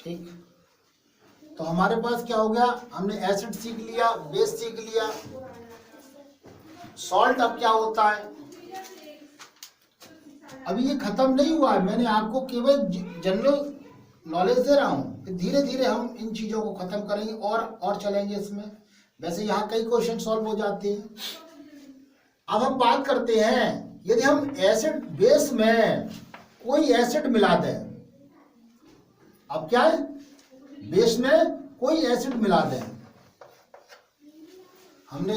ठीक, तो हमारे पास क्या हो गया, हमने एसिड सीख लिया, बेस सीख लिया, सॉल्ट अब क्या होता है। अभी ये खत्म नहीं हुआ है, मैंने आपको केवल जनरल नॉलेज दे रहा हूँ, धीरे धीरे हम इन चीजों को खत्म करेंगे और चलेंगे इसमें। वैसे यहाँ कई क्वेश्चन सॉल्व हो जाते हैं। अब हम बात करते हैं, यदि हम एसिड बेस में कोई एसिड मिला दें, अब क्या है, बेस में कोई एसिड मिला दें, हमने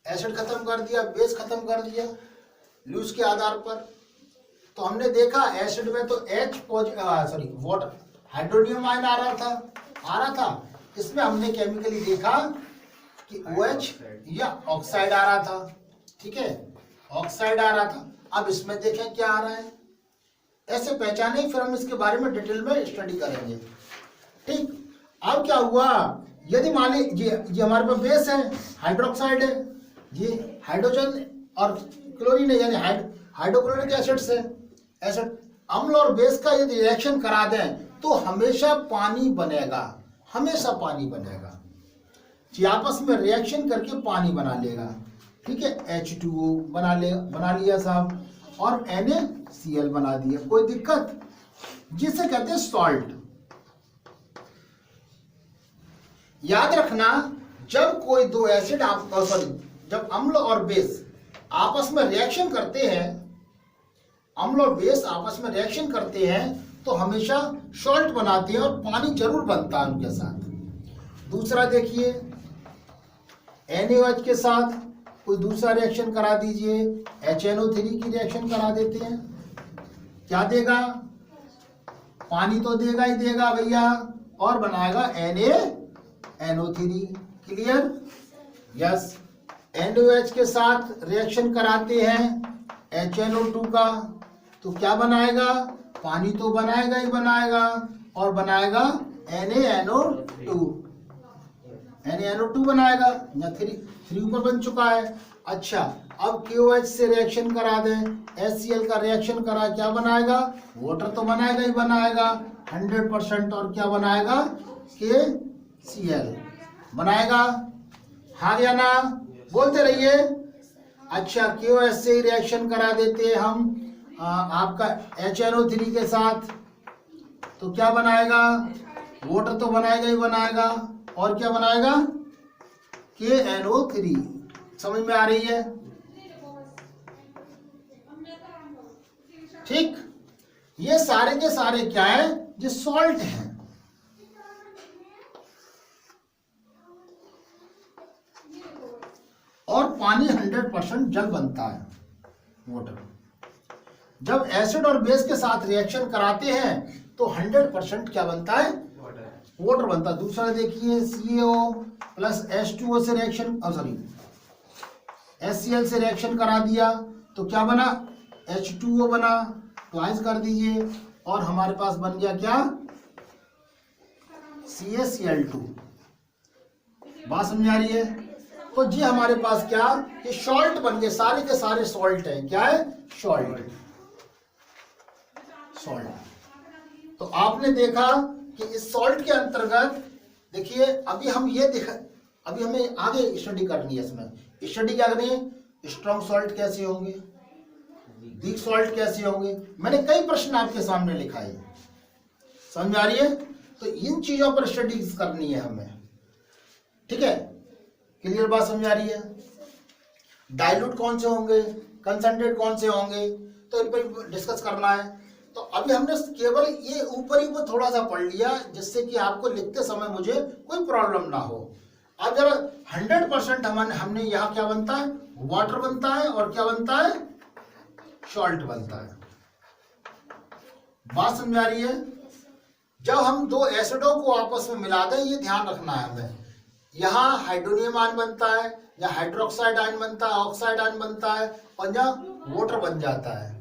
एसिड खत्म कर दिया, बेस खत्म कर दिया लूज के आधार पर, तो हमने देखा एसिड में तो वाटर हाइड्रोनियम आयन आ रहा था, इसमें हमने केमिकली देखा कि OH या ऑक्साइड आ रहा था, ठीक है, ऑक्साइड आ रहा था। अब इसमें देखें क्या आ रहा है, ऐसे पहचाने, फिर हम इसके बारे में डिटेल में स्टडी करेंगे। ठीक, अब क्या हुआ, यदि मान लीजिए ये हमारे पास बेस है, हाइड्रोक्साइड है, ये हाइड्रोजन और क्लोरीन है, यानी हाइड्रोक्लोरिक एसिड से एसिड, अम्ल और बेस का यदि रिएक्शन करा दें तो हमेशा पानी बनेगा, हमेशा पानी बनेगा, ये आपस में रिएक्शन करके पानी बना लेगा। ठीक है, H2O बना लिया साहब, और NaCl बना दिया, कोई दिक्कत, जिसे कहते हैं सॉल्ट। याद रखना, जब कोई दो एसिड जब अम्ल और बेस आपस में रिएक्शन करते हैं, अम्ल और बेस आपस में रिएक्शन करते हैं तो हमेशा सॉल्ट बनाते हैं और पानी जरूर बनता है उनके साथ। दूसरा देखिए, NaOH के साथ कोई दूसरा रिएक्शन करा दीजिए, HNO3 की रिएक्शन करा देते हैं, क्या देगा, पानी तो देगा ही देगा भैया, और बनाएगा NaNO3। Clear, yes. NaOH के साथ रिएक्शन कराते हैं HNO2 का, तो क्या बनाएगा, पानी तो बनाएगा ही बनाएगा, और बनाएगा NaNO2 बनाएगा, या 3 ऊपर बन चुका है। अच्छा, अब KOH से रिएक्शन करा दें, HCl का रिएक्शन करा, क्या बनाएगा, वाटर तो बनाएगा ही बनाएगा 100%, और क्या बनाएगा, KCl बनाएगा। हाँ या ना, बोलते रहिए। अच्छा, KOH से रिएक्शन करा देते हैं हम आपका HNO3 के साथ, तो क्या बनाएगा, वाटर तो बनाएगा ही बनाएगा, और क्या बनाएगा, KNO3। समझ में आ रही है? ठीक, ये सारे के सारे क्या है, ये सॉल्ट हैं। और पानी 100% जल बनता है, वाटर। जब एसिड और बेस के साथ रिएक्शन कराते हैं तो 100% क्या बनता है, वाटर बनता है। दूसरा देखिए, CaO प्लस H2O से रिएक्शन HCl से रिएक्शन करा दिया, तो क्या बना, H2O बना, ट्वाइस कर दीजिए, और हमारे पास बन गया क्या, CaCl2। बात समझ आ रही है? तो जी हमारे पास क्या, ये सॉल्ट बन गए, सारे के सारे सॉल्ट हैं। क्या है, सॉल्ट। तो आपने देखा कि इस सॉल्ट के अंतर्गत देखिए, अभी हमें आगे स्टडी करनी है। इसमें स्टडी क्या करनी है, स्ट्रॉन्ग सॉल्ट कैसे होंगे, वीक सॉल्ट कैसे होंगे, मैंने कई प्रश्न आपके सामने लिखा है, समझ आ रही है? तो इन चीजों पर स्टडी करनी है हमें, ठीक है? क्लियर बात समझ आ रही है? डाइल्यूट कौन से होंगे, कंसंट्रेट कौन से होंगे, तो इन पर डिस्कस करना है। तो अभी हमने केवल ये ऊपर ही को थोड़ा सा पढ़ लिया, जिससे कि आपको लिखते समय मुझे कोई प्रॉब्लम ना हो। अब जरा 100% हमने यहाँ क्या बनता है, वाटर बनता है, और क्या बनता है, सॉल्ट बनता है। बात समझ आ रही है? जब हम दो एसिडों को आपस में मिला दें, ये ध्यान रखना है हमें, यहाँ हाइड्रोनियम आयन बनता है, या हाइड्रोक्साइड आयन बनता है, ऑक्साइड आयन बनता है, और यहाँ वाटर बन जाता है।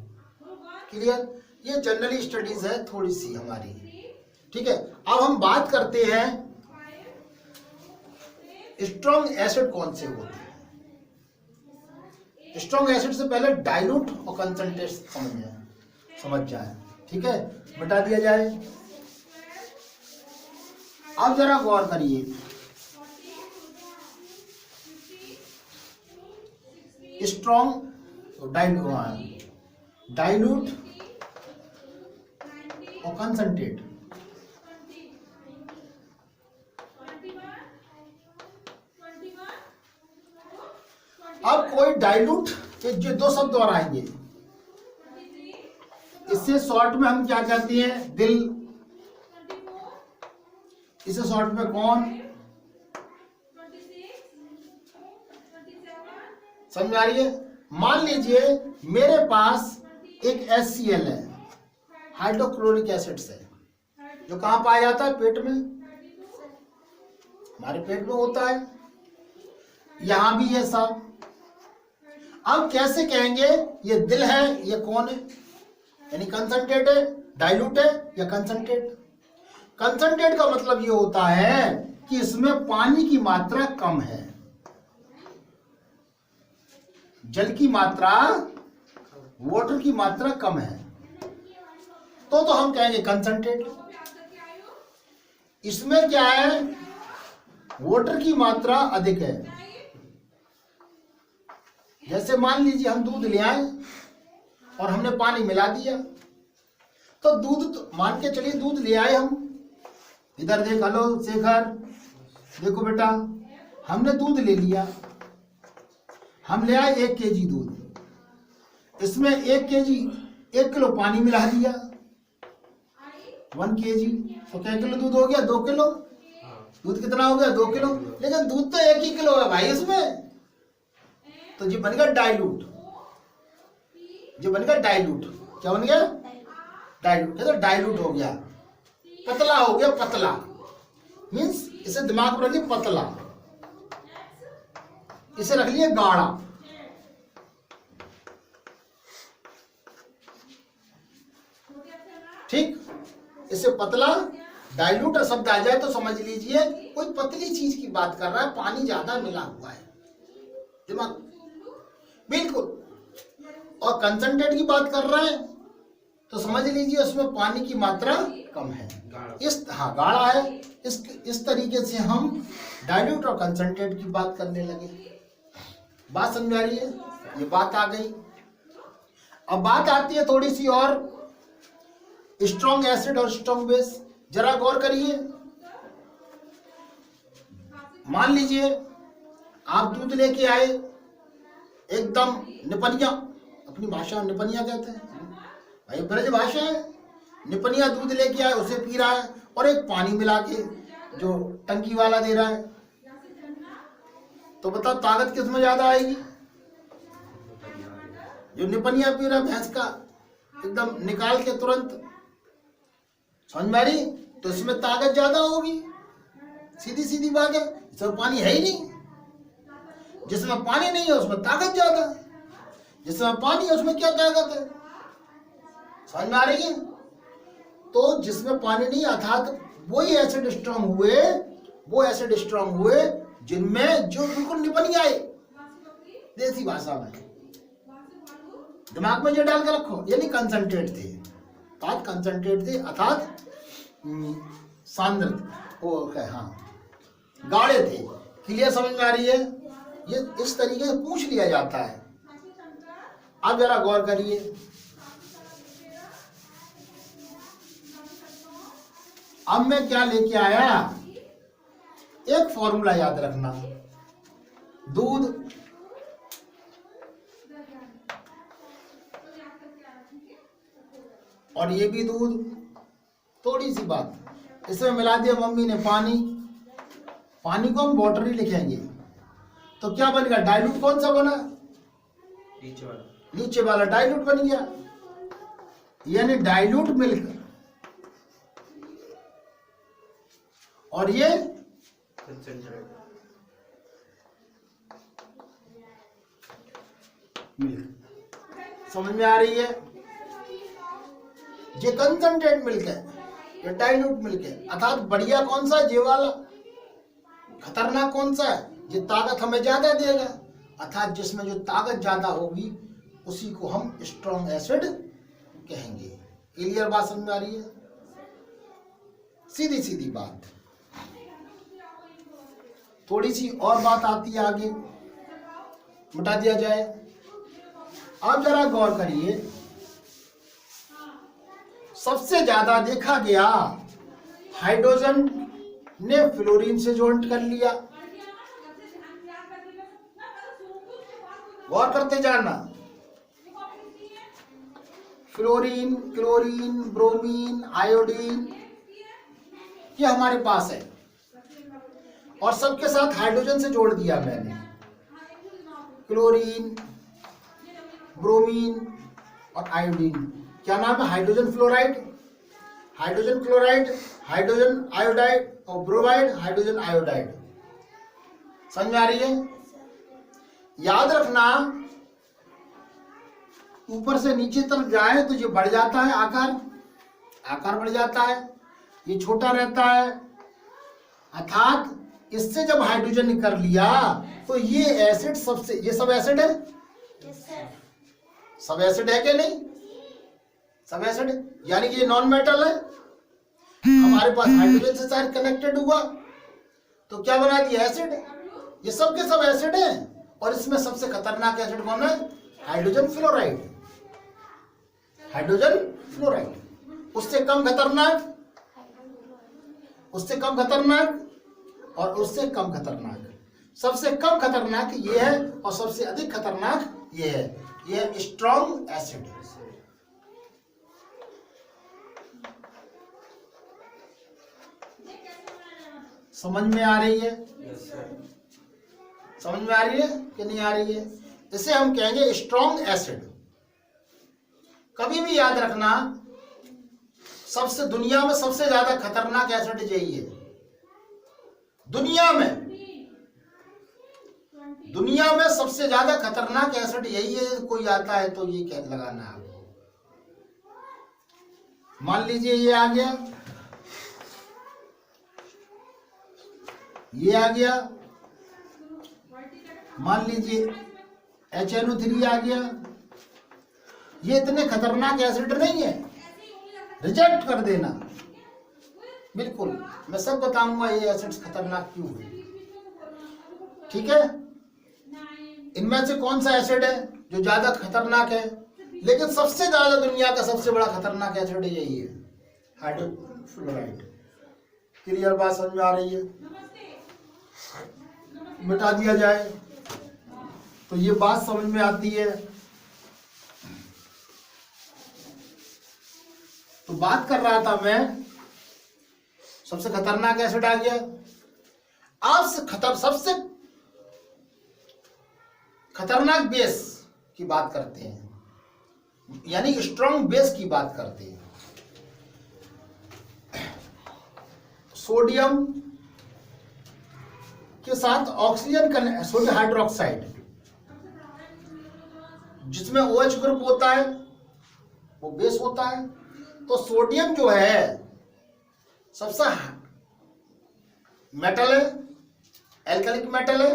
क्लियर? ये जनरली स्टडीज है थोड़ी सी हमारी, ठीक है? अब हम बात करते हैं स्ट्रॉन्ग एसिड कौन से होते हैं। स्ट्रॉन्ग एसिड से पहले डाइल्यूट और कंसंट्रेट समझ जाए, ठीक है? बता दिया जाए। अब जरा गौर करिए, स्ट्रॉन्ग डाइल्यूट और कंसंट्रेट। अब कोई डाइल्यूट के जो दो शब्द और आएंगे, इससे शॉर्ट में हम क्या कहते हैं? दिल। इसे शॉर्ट में कौन? समझ आ रही है? मान लीजिए मेरे पास एक HCl है, हाइड्रोक्लोरिक एसिड है, जो कहां पाया जाता है? पेट में। हमारे पेट में होता है, यहां भी है साहब। अब कैसे कहेंगे ये दिल है, ये कौन है? यानी कंसंट्रेट है, डाइल्यूट है या कंसंट्रेट? कंसंट्रेट का मतलब ये होता है कि इसमें पानी की मात्रा कम है, जल की मात्रा, वाटर की मात्रा कम है, तो हम कहेंगे कंसंट्रेट। इसमें क्या है? वाटर की मात्रा अधिक है। जैसे मान लीजिए हम दूध ले आए और हमने पानी मिला दिया, तो दूध तो मान के चलिए दूध ले आए हम, इधर देख, हेलो शेखर, देखो बेटा, हमने दूध ले लिया, हम ले आए 1 kg दूध, इसमें 1 किलो पानी मिला दिया, 1 kg, तो क्या किलो दूध हो गया? 2 किलो। दूध कितना हो गया? 2 किलो। लेकिन दूध तो 1 ही किलो है भाई इसमें, तो ये बन गया डाइल्यूट। जो बन गया डाइल्यूट, क्या बन गया? डाइल्यूट। तो डाइल्यूट हो गया, पतला हो गया, पतला मीन्स इसे दिमाग में रखिए पतला, इसे रख लिए गाढ़ा। ठीक, इससे पतला डाइल्यूट शब्द आ जाए तो समझ लीजिए कोई पतली चीज की बात कर रहा है, पानी ज्यादा मिला हुआ है, दिमाग बिल्कुल। और कंसंट्रेट की बात कर रहे हैं तो समझ लीजिए उसमें पानी की मात्रा कम है, गाढ़ा है। इस तरीके से हम डाइल्यूट और कंसंट्रेट की बात करने लगे। बात समझ आ रही है? ये बात आ गई। अब बात आती है थोड़ी सी और, स्ट्रॉन्ग एसिड और स्ट्रॉन्ग बेस। जरा गौर करिए, मान लीजिए आप दूध लेके आए, एकदम निपनिया, अपनी भाषा में निपनिया कहते हैं भाई, ब्रज भाषा है, निपनिया दूध लेके आए, उसे पी रहा है, और एक पानी मिला के जो टंकी वाला दे रहा है, तो बताओ ताकत किसमें ज्यादा आएगी? जो निपनिया पी रहा है भैंस का, एकदम निकाल के तुरंत, समझ में आ रही? तो इसमें ताकत ज्यादा होगी, सीधी सीधी बात है। इसमें पानी है ही नहीं, जिसमें पानी नहीं है उसमें ताकत ज्यादा, जिसमें पानी है उसमें क्या ताकत है? समझ में आ रही है? तो जिसमें पानी नहीं, अर्थात वही एसिड स्ट्रांग हुए, वो एसिड स्ट्रांग हुए जिनमें जो बिल्कुल निपन आए, देसी भाषा में दिमाग में जो डाल के रखो, यानी कंसंट्रेट थे, अर्थात कंसंट्रेट थे, अर्थात सांद्र, हाँ गाढ़े थे। क्लियर समझ में आ रही है? ये इस तरीके से पूछ लिया जाता है। अब जरा गौर करिए, अब मैं क्या लेके आया? एक फॉर्मूला याद रखना, दूध और ये भी दूध, थोड़ी सी बात, इसमें मिला दिया मम्मी ने पानी, पानी को हम वाटर ही लिखेंगे, तो क्या बन गया? डाइल्यूट कौन सा बना? नीचे वाला डाइल्यूट बन गया, यानी डाइल्यूट मिल्क। और ये मिल्क, समझ में आ रही है? ये कंसंट्रेट मिल्क है, ये डाइल्यूट मिल्क है। अर्थात बढ़िया कौन सा? ये वाला। खतरनाक कौन सा है? ये ताकत हमें ज्यादा देगा, अर्थात जिसमें जो ताकत ज्यादा होगी उसी को हम स्ट्रॉन्ग एसिड कहेंगे। क्लियर बात समझ में आ रही है? सीधी सीधी बात। थोड़ी सी और बात आती है आगे, मिटा दिया जाए। आप जरा गौर करिए, सबसे ज्यादा देखा गया हाइड्रोजन ने फ्लोरीन से जॉइंट कर लिया। गौर करते जाना, फ्लोरीन, क्लोरीन, ब्रोमीन, आयोडीन, ये हमारे पास है और सबके साथ हाइड्रोजन से जोड़ दिया मैंने। क्लोरीन, ब्रोमीन और आयोडीन, क्या नाम है? Hydrogen fluoride, hydrogen chloride, hydrogen iodide और ब्रोमाइड, हाइड्रोजन आयोडाइड। समझ में आ रही है? याद रखना, ऊपर से नीचे तरफ जाए तो ये बढ़ जाता है, आकार बढ़ जाता है, ये छोटा रहता है। अर्थात इससे जब हाइड्रोजन निकाल लिया तो ये एसिड सबसे, ये सब एसिड है, सब एसिड है क्या नहीं? सब एसिड, यानी कि ये नॉन मेटल है। हमारे पास हाइड्रोजन से सारे कनेक्टेड हुआ तो क्या बना दिया? एसिड। ये सब के सब एसिड है और इसमें सबसे खतरनाक एसिड कौन है? Hydrogen fluoride. हाइड्रोजन फ्लोराइड उससे कम खतरनाक, उससे कम खतरनाक और उससे कम खतरनाक। सबसे कम खतरनाक ये है और सबसे अधिक खतरनाक ये है। ये है स्ट्रॉन्ग एसिड। समझ में आ रही है? समझ में आ रही है कि नहीं आ रही है? इसे हम कहेंगे स्ट्रॉन्ग एसिड। कभी भी याद रखना, सबसे दुनिया में सबसे ज्यादा खतरनाक एसिड यही है। दुनिया में सबसे ज्यादा खतरनाक एसिड यही है। कोई आता है तो ये कह लगाना है आपको। मान लीजिए ये आ गया, ये आ गया, मान लीजिए HNO3 आ गया। ये इतने खतरनाक एसिड नहीं है, रिजेक्ट कर देना बिल्कुल। मैं सब बताऊंगा ये एसिड्स खतरनाक क्यों है, ठीक है? इनमें से कौन सा एसिड है जो ज्यादा खतरनाक है? लेकिन सबसे ज्यादा दुनिया का सबसे बड़ा खतरनाक एसिड यही है, हाइड्रोजन फ्लोराइड। क्लियर बात समझ में आ रही है? मिटा दिया जाए तो ये बात समझ में आती है। तो बात कर रहा था मैं, सबसे खतरनाक एसिड आ गया। आप सबसे खतरनाक बेस की बात करते हैं, यानी स्ट्रॉन्ग बेस की बात करते हैं। सोडियम के साथ ऑक्सीजन, सोडियम हाइड्रोक्साइड, जिसमें OH ग्रुप होता है, वो बेस होता है। तो सोडियम जो है सबसे मेटल है, एल्कलिक मेटल है,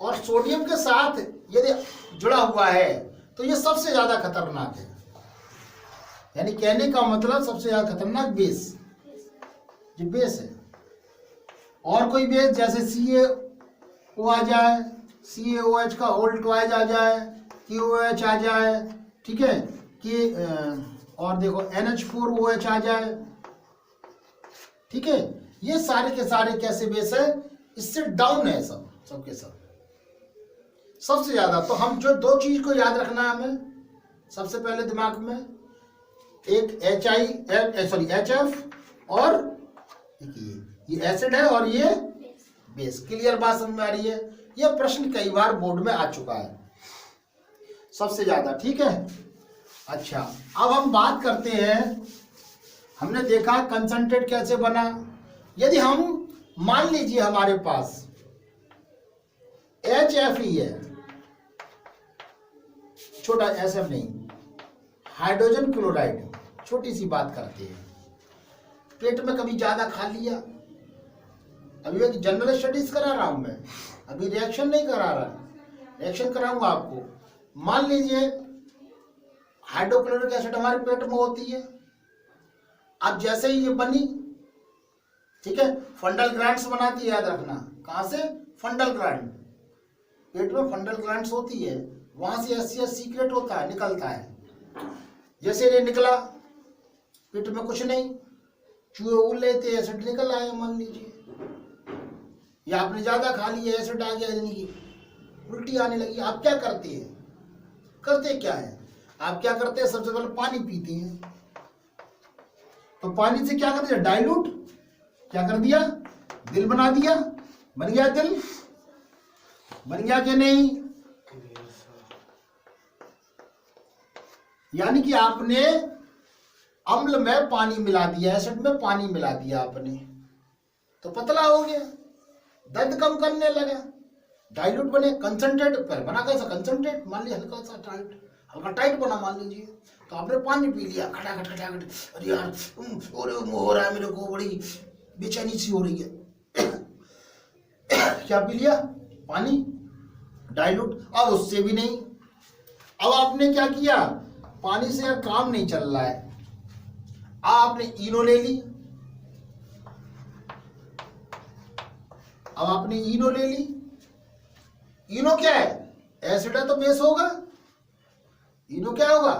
और सोडियम के साथ यदि जुड़ा हुआ है तो ये सबसे ज्यादा खतरनाक है। यानी कहने का मतलब सबसे ज्यादा खतरनाक बेस, ये बेस है। और कोई बेस जैसे CaO आ जाए, CaOH का होल ट्वाइज आ जाए, KOH आ जाए, ठीक है कि और देखो NH4OH आ जाए, ठीक है। ये सारे के सारे कैसे बेस है? इससे डाउन है सबके सब सबसे ज्यादा। तो हम जो दो चीज को याद रखना है हमें सबसे पहले दिमाग में, एक HF और ये एसिड है और ये बेस। क्लियर बात समझ में आ रही है? ये प्रश्न कई बार बोर्ड में आ चुका है सबसे ज्यादा, ठीक है। अच्छा, अब हम बात करते हैं, हमने देखा कंसंट्रेट कैसे बना। यदि हम मान लीजिए हमारे पास HFE है, छोटा SF नहीं, हाइड्रोजन क्लोराइड, छोटी सी बात करते हैं। पेट में कभी ज्यादा खा लिया, अभी एक जनरल स्टडीज करा रहा हूं मैं, अभी रिएक्शन नहीं करा रहा, रिएक्शन कराऊंगा आपको। मान लीजिए हाइड्रोक्लोरिक एसिड हमारे पेट में होती है। अब जैसे ही ये बनी, ठीक है, फंडल ग्रैंड्स बनाती है, याद रखना, कहां से? फंडल ग्लैंड, पेट में फंडल ग्लैंड्स होती है, वहां से एससीएच सीक्रेट होता है, निकलता है। जैसे ये निकला, पेट में कुछ नहीं, चूहे उड़ लेते, एसिड निकल आया मान लीजिए, या आपने ज्यादा खा लिया, एसिड आ गया, जिंदगी उल्टी आने लगी। आप क्या करते हैं, करते क्या है, आप क्या करते हैं, सबसे पहले पानी पीते हैं। तो पानी से क्या कर दिया, डाइल्यूट, क्या कर दिया, दिल बना दिया, बन गया दिल, बन गया कि नहीं। यानी कि आपने अम्ल में पानी मिला दिया, एसिड में पानी मिला दिया आपने, तो पतला हो गया, दर्द कम करने लगा, डाइल्यूट बने, कंसंट्रेट पर बना, कैसा कंसंट्रेट, मान लीजिए हल्का सा टाइट, हल्का टाइट बना मान लीजिए, तो आपने पानी पी लिया, खटाखट खटाखट, अरे यार हो रहा है मेरे को, बड़ी बेचैनी सी हो रही है क्या पी लिया, पानी, डाइल्यूट। अब उससे भी नहीं, अब आपने क्या किया, पानी से यार काम नहीं चल रहा है, आपने इनो ले ली, अब आपने इनो ले ली। इनो क्या है, एसिड है तो बेस होगा, इनो क्या होगा,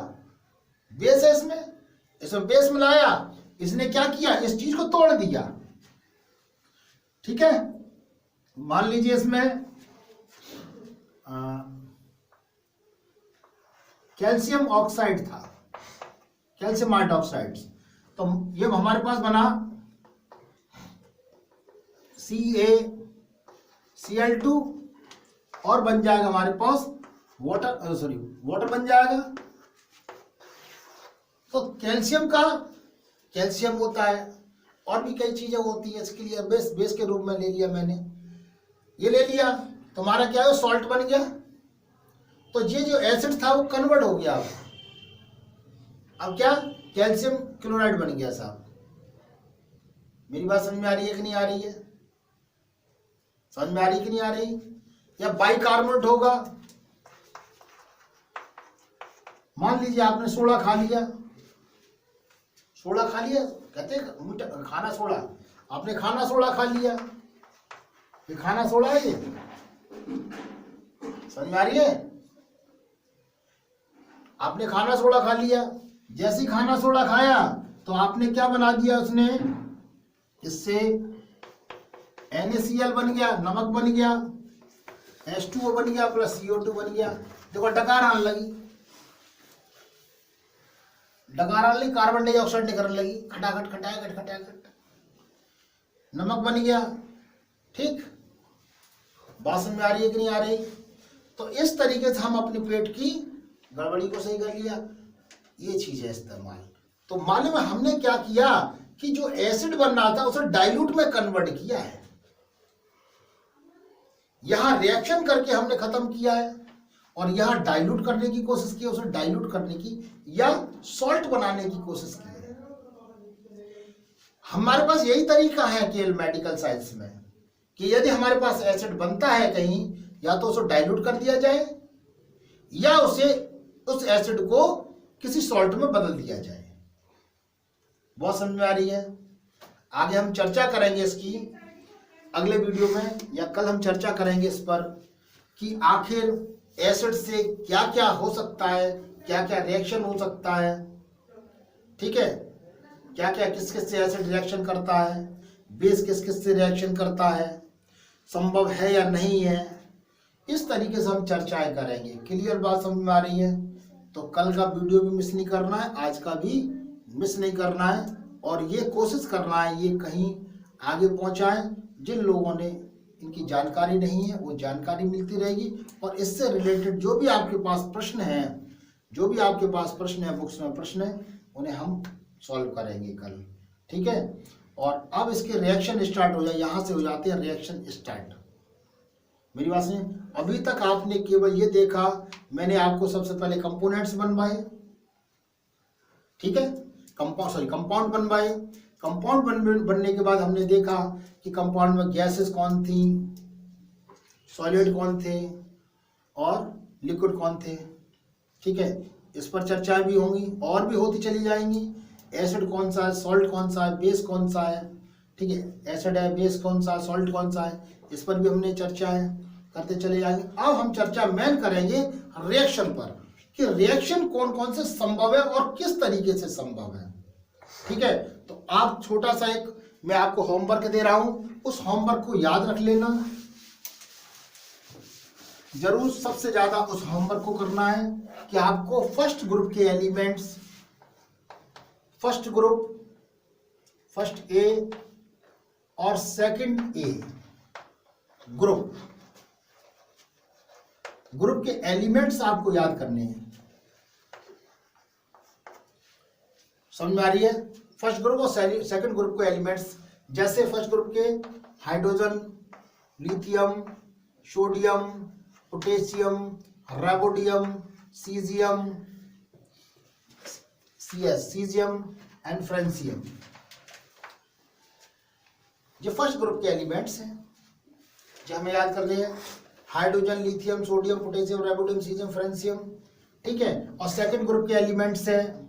बेस है, इसमें बेस मिलाया, इसने क्या किया, इस चीज को तोड़ दिया, ठीक है। मान लीजिए इसमें कैल्शियम ऑक्साइड था, कैल्शियम हाइड्रोक्साइड, तो ये हमारे पास बना CaCl2 और बन जाएगा हमारे पास वाटर बन जाएगा। तो कैल्शियम होता है, और भी कई चीजें होती है, इसके लिए बेस के रूप में ले लिया मैंने, ये ले लिया, तुम्हारा क्या है, सॉल्ट बन गया। तो ये जो एसिड था वो कन्वर्ट हो गया, अब क्या, कैल्शियम क्लोराइड बन गया साहब। मेरी बात समझ में आ रही है कि नहीं आ रही है, समझ में आ रही कि नहीं आ रही। या बाइकार्बोनेट होगा, मान लीजिए आपने सोडा खा लिया, सोडा खा लिया, कहते हैं खाना सोडा, आपने खाना सोडा खा लिया, ये खाना सोडा है, ये समझ में आ रही है। आपने खाना सोडा खा लिया, जैसे ही खाना सोडा खाया तो आपने क्या बना दिया, उसने इससे NaCl बन गया, नमक बन गया, H2O बन गया प्लस CO2 बन गया। देखो डकार आने लगी, डकार आने लगी, कार्बन डाइऑक्साइड निकलने लगी, खटाखट खटाखट खटाखट, नमक बन गया। ठीक, बात समझ में आ रही है कि नहीं आ रही। तो इस तरीके से हम अपने पेट की गड़बड़ी को सही कर लिया, ये चीज है इस्तेमाल। तो मालूम है हमने क्या किया कि जो एसिड बन रहा था उसे डाइल्यूट में कन्वर्ट किया है, यहां रिएक्शन करके हमने खत्म किया है, और यहां डाइल्यूट करने की कोशिश की, उसे डाइल्यूट करने की या सॉल्ट बनाने की कोशिश की है। हमारे पास यही तरीका है केवल मेडिकल साइंस में कि यदि हमारे पास एसिड बनता है कहीं, या तो उसे डाइल्यूट कर दिया जाए या उसे उस एसिड को किसी सॉल्ट में बदल दिया जाए। बहुत समझ में आ रही है। आगे हम चर्चा करेंगे इसकी अगले वीडियो में, या कल हम चर्चा करेंगे इस पर कि आखिर एसिड से क्या क्या हो सकता है, क्या क्या रिएक्शन हो सकता है, ठीक है, क्या क्या किस किस से एसिड रिएक्शन करता है, बेस किस किस से रिएक्शन करता है, संभव है या नहीं है। इस तरीके से हम चर्चाएं करेंगे। क्लियर बात समझ में आ रही है। तो कल का वीडियो भी मिस नहीं करना है, आज का भी मिस नहीं करना है, और ये कोशिश करना है ये कहीं आगे पहुंचाएं। जिन लोगों ने इनकी जानकारी नहीं है वो जानकारी मिलती रहेगी, और इससे रिलेटेड जो भी आपके पास प्रश्न है, जो भी आपके पास प्रश्न है, बुक्स में प्रश्न है, उन्हें हम सॉल्व करेंगे कल, ठीक है। और अब इसके रिएक्शन स्टार्ट हो जाए, यहाँ से हो जाते हैं रिएक्शन स्टार्ट। मेरी बात सुनिए, अभी तक आपने केवल ये देखा, मैंने आपको सबसे पहले कंपोनेंट्स बनवाए, ठीक है, कंपाउंड बनवाए। कंपाउंड बनने के बाद हमने देखा कि कंपाउंड में गैसेस कौन थी, सॉलिड कौन थे, और लिक्विड कौन थे, ठीक है। इस पर चर्चा भी होंगी और भी होती चली जाएंगी। एसिड कौन सा है, सॉल्ट कौन सा है, बेस कौन सा है, ठीक है, एसिड है, बेस कौन सा, सॉल्ट कौन सा है, इस पर भी हमने चर्चा है करते चले जाएंगे। अब हम चर्चा मेन करेंगे रिएक्शन पर कि रिएक्शन कौन कौन से संभव है और किस तरीके से संभव है। ठीक है, तो आप छोटा सा एक मैं आपको होमवर्क दे रहा हूं, उस होमवर्क को याद रख लेना जरूर। सबसे ज्यादा उस होमवर्क को करना है कि आपको फर्स्ट ग्रुप के elements, first group, first A और सेकंड ए ग्रुप के एलिमेंट्स आपको याद करने हैं। समझ में आ रही है? फर्स्ट ग्रुप और सेकंड ग्रुप के एलिमेंट्स, जैसे फर्स्ट ग्रुप के hydrogen, lithium, sodium, potassium, rubidium, caesium, caesium and francium, ये फर्स्ट ग्रुप के एलिमेंट्स हैं जो हमें याद करने हैं। Hydrogen, lithium, sodium, potassium, rubidium, caesium, francium. ठीक है, और सेकंड ग्रुप के एलिमेंट्स हैं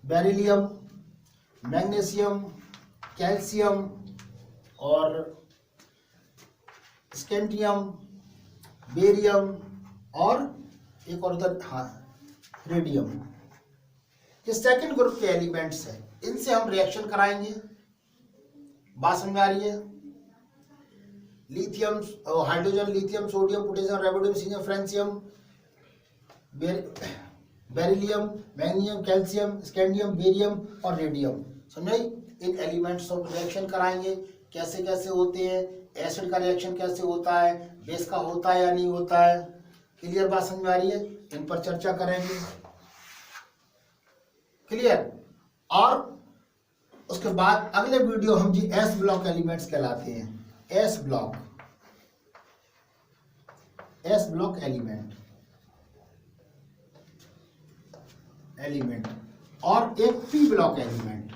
बेरिलियम, मैग्नीशियम, कैल्शियम और स्कैंडियम, बेरियम और एक और उधर रेडियम। ये सेकंड ग्रुप के एलिमेंट्स हैं, इनसे हम रिएक्शन कराएंगे। बात समझ में आ रही है? Lithium, hydrogen, lithium, sodium, potassium, rubidium, caesium, francium, beryllium, magnesium, calcium, scandium, barium और रेडियम। समझाई? इन एलिमेंट्स ऑफ रिएक्शन कराएंगे, कैसे कैसे होते हैं, एसिड का रिएक्शन कैसे होता है, बेस का होता है या नहीं होता है। क्लियर बात समझ में आ रही है? इन पर चर्चा करेंगे। क्लियर? और उसके बाद अगले वीडियो हम जी एस ब्लॉक एलिमेंट्स कहलाते हैं। एस ब्लॉक एलिमेंट और एक पी ब्लॉक एलिमेंट।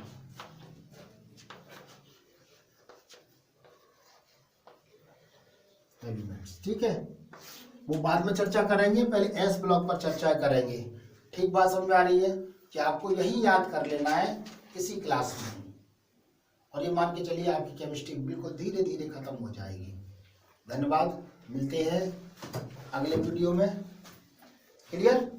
ठीक है, वो बाद में चर्चा करेंगे, पहले एस ब्लॉक पर चर्चा करेंगे। ठीक बात समझ में आ रही है कि आपको यही याद कर लेना है किसी क्लास में, और ये मान के चलिए आपकी केमिस्ट्री बिल्कुल धीरे धीरे खत्म हो जाएगी। धन्यवाद, मिलते हैं अगले वीडियो में। क्लियर?